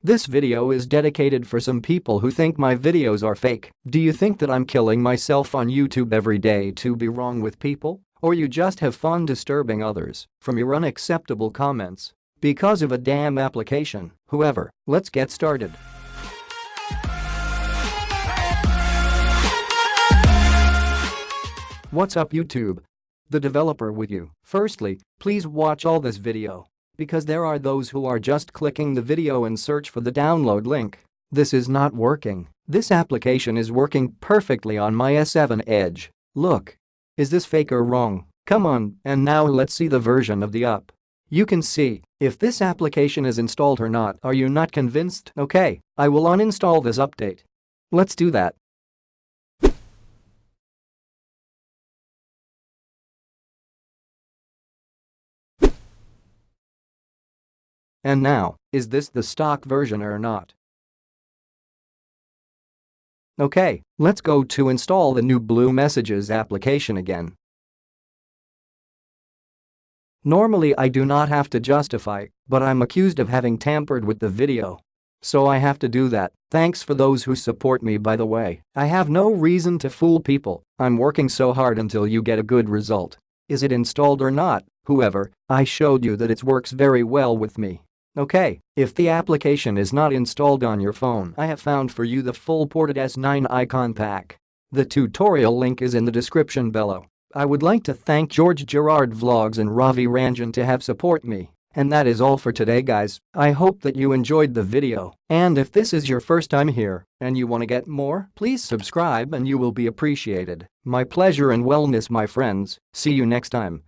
This video is dedicated for some people who think my videos are fake. Do you think that I'm killing myself on YouTube every day to be wrong with people? Or you just have fun disturbing others from your unacceptable comments because of a damn application? Whoever, let's get started. What's up YouTube? The developer with you. Firstly, please watch all this video. Because there are those who are just clicking the video and search for the download link. This is not working. This application is working perfectly on my S7 Edge. Look. Is this fake or wrong? Come on, and now let's see the version of the app. You can see if this application is installed or not. Are you not convinced? Okay, I will uninstall this update. Let's do that. And now, is this the stock version or not? Okay, let's go to install the new Blue Messages application again. Normally I do not have to justify, but I'm accused of having tampered with the video. So I have to do that. Thanks for those who support me, by the way. I have no reason to fool people. I'm working so hard until you get a good result. Is it installed or not? Whoever, I showed you that it works very well with me. Okay, if the application is not installed on your phone, I have found for you the full ported S9 icon pack. The tutorial link is in the description below. I would like to thank George Gerard Vlogs and Ravi Ranjan to have support me. And that is all for today, guys. I hope that you enjoyed the video, and if this is your first time here and you want to get more, please subscribe and you will be appreciated. My pleasure and wellness, my friends. See you next time.